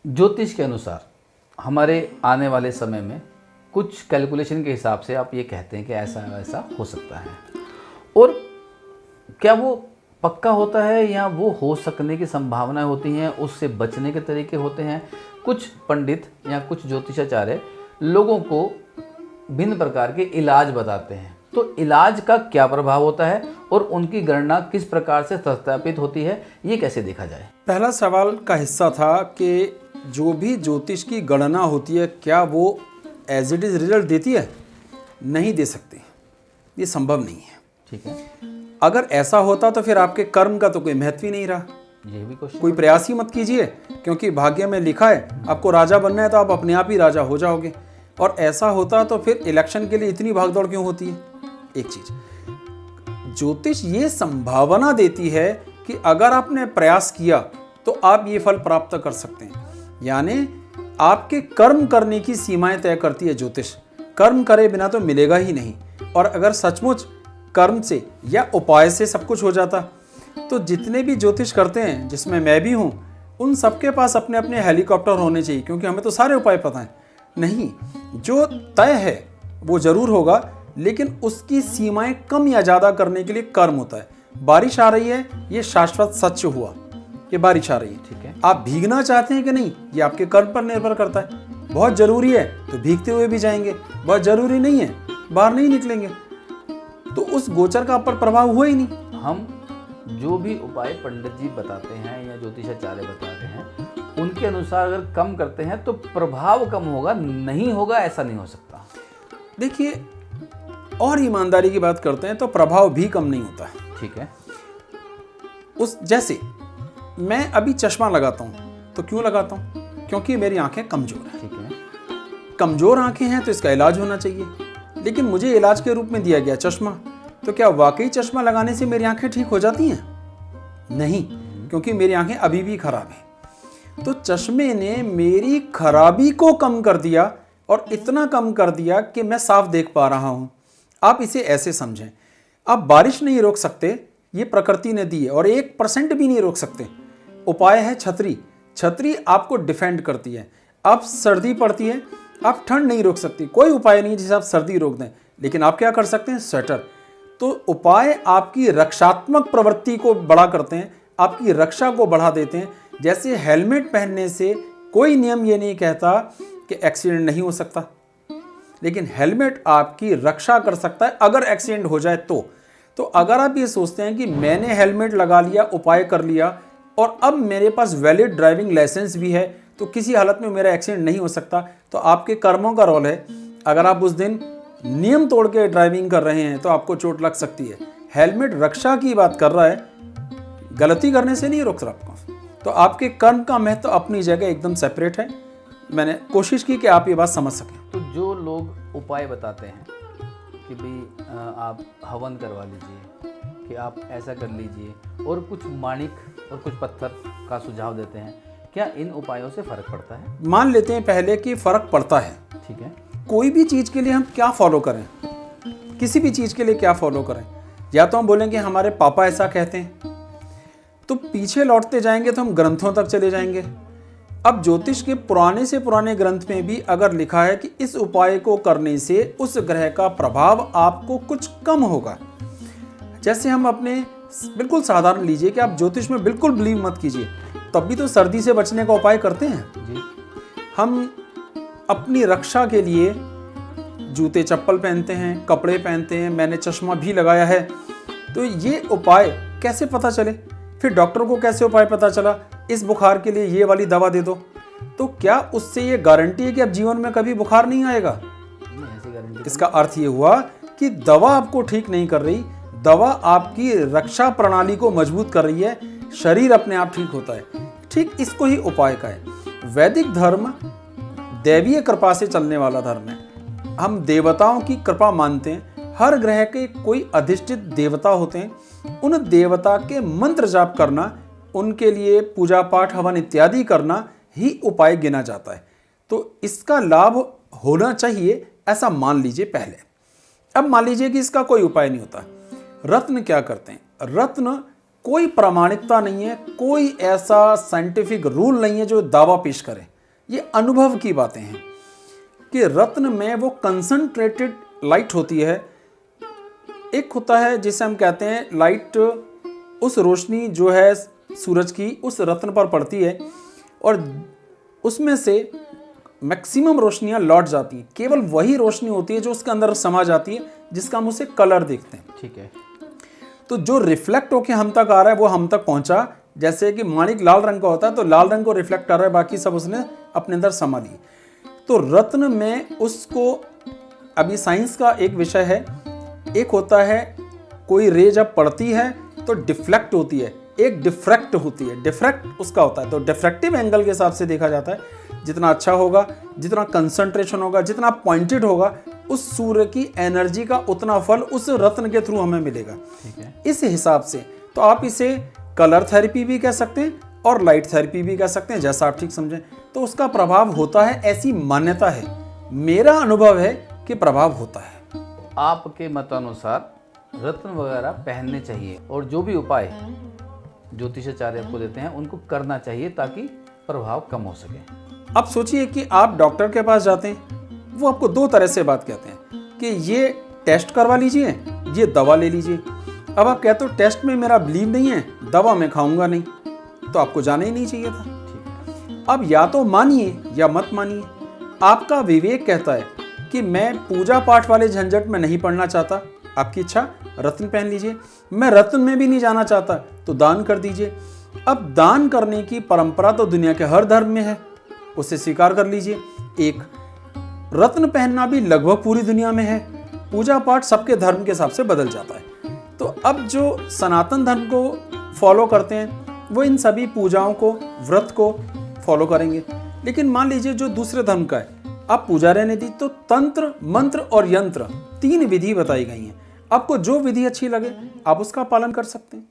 ज्योतिष के अनुसार हमारे आने वाले समय में कुछ कैलकुलेशन के हिसाब से आप ये कहते हैं कि ऐसा वैसा हो सकता है, और क्या वो पक्का होता है या वो हो सकने की संभावनाएं होती हैं, उससे बचने के तरीके होते हैं? कुछ पंडित या कुछ ज्योतिषाचार्य लोगों को भिन्न प्रकार के इलाज बताते हैं, तो इलाज का क्या प्रभाव होता है और उनकी गणना किस प्रकार से सत्यापित होती है, ये कैसे देखा जाए? पहला सवाल का हिस्सा था कि जो भी ज्योतिष की गणना होती है क्या वो एज इट इज़ रिजल्ट देती है? नहीं दे सकती, ये संभव नहीं है। ठीक है, अगर ऐसा होता तो फिर आपके कर्म का तो कोई महत्व ही नहीं रहा। ये भी क्वेश्चन। कोई प्रयास ही मत कीजिए, क्योंकि भाग्य में लिखा है आपको राजा बनना है तो आप अपने आप ही राजा हो जाओगे। और ऐसा होता तो फिर इलेक्शन के लिए इतनी भागदौड़ क्यों होती है? एक चीज, ज्योतिष ये संभावना देती है कि अगर आपने प्रयास किया तो आप ये फल प्राप्त कर सकते हैं, यानी आपके कर्म करने की सीमाएं तय करती है ज्योतिष। कर्म करे बिना तो मिलेगा ही नहीं। और अगर सचमुच कर्म से या उपाय से सब कुछ हो जाता तो जितने भी ज्योतिष करते हैं, जिसमें मैं भी हूँ, उन सबके पास अपने अपने हेलीकॉप्टर होने चाहिए, क्योंकि हमें तो सारे उपाय पता हैं। नहीं, जो तय है वो जरूर होगा, लेकिन उसकी सीमाएं कम या ज़्यादा करने के लिए कर्म होता है। बारिश आ रही है, ये शाश्वत सच हुआ कि बारिश आ रही है। ठीक है, आप भीगना चाहते हैं कि नहीं, ये आपके कर्म पर निर्भर करता है। बहुत जरूरी है तो भीगते हुए भी जाएंगे, बहुत जरूरी नहीं है बाहर नहीं निकलेंगे, तो उस गोचर का आप पर प्रभाव हुआ ही नहीं। हम जो भी उपाय पंडित जी बताते हैं या ज्योतिषाचार्य बताते हैं, उनके अनुसार अगर कम करते हैं तो प्रभाव कम होगा, नहीं होगा ऐसा नहीं हो सकता। देखिए, और ईमानदारी की बात करते हैं तो प्रभाव भी कम नहीं होता है। ठीक है, उस जैसे मैं अभी चश्मा लगाता हूँ तो क्यों लगाता हूँ? क्योंकि मेरी आंखें कमजोर हैं। ठीक है, कमजोर आंखें हैं तो इसका इलाज होना चाहिए, लेकिन मुझे इलाज के रूप में दिया गया चश्मा, तो क्या वाकई चश्मा लगाने से मेरी आंखें ठीक हो जाती हैं? नहीं, क्योंकि मेरी आंखें अभी भी खराब हैं। तो चश्मे ने मेरी खराबी को कम कर दिया, और इतना कम कर दिया कि मैं साफ देख पा रहा हूं। आप इसे ऐसे समझें, आप बारिश नहीं रोक सकते, ये प्रकृति ने दी है, और 1% भी नहीं रोक सकते। उपाय है छतरी। छतरी आपको डिफेंड करती है। अब सर्दी पड़ती है, आप ठंड नहीं रोक सकती, कोई उपाय नहीं जिसे आप सर्दी रोक दें, लेकिन आप क्या कर सकते हैं? स्वेटर। तो उपाय आपकी रक्षात्मक प्रवृत्ति को बड़ा करते हैं, आपकी रक्षा को बढ़ा देते हैं। जैसे हेलमेट पहनने से कोई नियम ये नहीं कहता कि एक्सीडेंट नहीं हो सकता, लेकिन हेलमेट आपकी रक्षा कर सकता है अगर एक्सीडेंट हो जाए तो अगर आप ये सोचते हैं कि मैंने हेलमेट लगा लिया, उपाय कर लिया, और अब मेरे पास वैलिड ड्राइविंग लाइसेंस भी है, तो किसी हालत में मेरा एक्सीडेंट नहीं हो सकता, तो आपके कर्मों का रोल है। अगर आप उस दिन नियम तोड़ के ड्राइविंग कर रहे हैं तो आपको चोट लग सकती है। हेलमेट रक्षा की बात कर रहा है, गलती करने से नहीं रोक रहा आपको। तो आपके कर्म का महत्व अपनी जगह एकदम सेपरेट है। मैंने कोशिश की कि आप ये बात समझ सकें। तो जो लोग उपाय बताते हैं कि भाई आप हवन करवा लीजिए, कि आप ऐसा कर लीजिए, और कुछ माणिक और कुछ पत्थर का सुझाव देते हैं, क्या इन उपायों से फर्क पड़ता है? मान लेते हैं पहले कि फर्क पड़ता है। ठीक है, कोई भी चीज़ के लिए हम क्या फॉलो करें, किसी भी चीज़ के लिए क्या फॉलो करें, या तो हम बोलेंगे हमारे पापा ऐसा कहते हैं, तो पीछे लौटते जाएंगे तो हम ग्रंथों तक चले जाएंगे। अब ज्योतिष के पुराने से पुराने ग्रंथ में भी अगर लिखा है कि इस उपाय को करने से उस ग्रह का प्रभाव आपको कुछ कम होगा। जैसे हम अपने बिल्कुल साधारण लीजिए कि आप ज्योतिष में बिल्कुल बिलीव मत कीजिए, तब भी तो सर्दी से बचने का उपाय करते हैं जी। हम अपनी रक्षा के लिए जूते चप्पल पहनते हैं, कपड़े पहनते हैं, मैंने चश्मा भी लगाया है। तो ये उपाय कैसे पता चले? फिर डॉक्टर को कैसे उपाय पता चला? इस बुखार के लिए ये वाली दवा दे दो, तो क्या उससे ये गारंटी है कि अब जीवन में कभी बुखार नहीं आएगा? ऐसी गारंटी। इसका अर्थ ये हुआ कि दवा आपको ठीक नहीं कर रही, दवा आपकी रक्षा प्रणाली को मजबूत कर रही है, शरीर अपने आप ठीक होता है। ठीक इसको ही उपाय का है। वैदिक धर्म दैवीय कृपा से चलने वाला धर्म है। हम देवताओं की कृपा मानते हैं। हर ग्रह के कोई अधिष्ठित देवता होते हैं, उन देवता के मंत्र जाप करना, उनके लिए पूजा पाठ हवन इत्यादि करना ही उपाय गिना जाता है। तो इसका लाभ होना चाहिए ऐसा मान लीजिए पहले। अब मान लीजिए कि इसका कोई उपाय नहीं होता। रत्न क्या करते हैं? रत्न कोई प्रामाणिकता नहीं है, कोई ऐसा साइंटिफिक रूल नहीं है जो दावा पेश करे ये अनुभव की बातें हैं कि रत्न में वो कंसंट्रेटेड लाइट होती है। एक होता है जिसे हम कहते हैं लाइट, उस रोशनी जो है सूरज की उस रत्न पर पड़ती है और उसमें से मैक्सिमम रोशनियां लौट जाती हैं। केवल वही रोशनी होती है जो उसके अंदर समा जाती है, जिसका हम उसे कलर देखते हैं। ठीक है। तो जो रिफ्लेक्ट होके हम तक आ रहा है वो हम तक पहुंचा। जैसे कि माणिक लाल रंग का होता है तो लाल रंग को रिफ्लेक्ट कर रहा है, बाकी सब उसने अपने अंदर समा ली। तो रत्न में उसको, अभी साइंस का एक विषय है, एक होता है कोई रे जब पड़ती है तो डिफ्लेक्ट होती है, एक डिफ्रैक्ट होती है। डिफ्रैक्ट उसका होता है, तो डिफ्रैक्टिव एंगल के हिसाब से देखा जाता है। जितना अच्छा होगा, जितना कंसंट्रेशन होगा, जितना पॉइंटेड होगा, उस सूर्य की एनर्जी का उतना फल उस रत्न के थ्रू हमें मिलेगा। ठीक है। इस हिसाब से तो आप इसे कलर थेरेपी भी कह सकते हैं और लाइट थेरेपी भी कह सकते हैं, जैसा आप ठीक समझें। तो उसका प्रभाव होता है, ऐसी मान्यता है। मेरा अनुभव है कि प्रभाव होता है। आपके मतानुसार रत्न वगैरह पहनने चाहिए और जो भी उपाय ज्योतिषाचार्य आपको देते हैं उनको करना चाहिए ताकि प्रभाव कम हो सके। अब सोचिए कि आप डॉक्टर के पास जाते हैं, वो आपको दो तरह से बात कहते हैं कि ये टेस्ट करवा लीजिए, ये दवा ले लीजिए। अब आप कहते हो टेस्ट में मेरा बिलीव नहीं है, दवा मैं खाऊंगा नहीं, तो आपको जाना ही नहीं चाहिए था। अब या तो मानिए या मत मानिए। आपका विवेक कहता है कि मैं पूजा पाठ वाले झंझट में नहीं पड़ना चाहता, आपकी इच्छा, रत्न पहन लीजिए। मैं रत्न में भी नहीं जाना चाहता तो दान कर दीजिए। अब दान करने की परंपरा तो दुनिया के हर धर्म में है, उसे स्वीकार कर लीजिए। एक रत्न पहनना भी लगभग पूरी दुनिया में है। पूजा पाठ सबके धर्म के हिसाब से बदल जाता है। तो अब जो सनातन धर्म को फॉलो करते हैं वो इन सभी पूजाओं को, व्रत को फॉलो करेंगे। लेकिन मान लीजिए जो दूसरे धर्म का है, आप पूजा रहने दी, तो तंत्र, मंत्र और यंत्र 3 विधि बताई गई हैं। आपको जो विधि अच्छी लगे आप उसका पालन कर सकते हैं।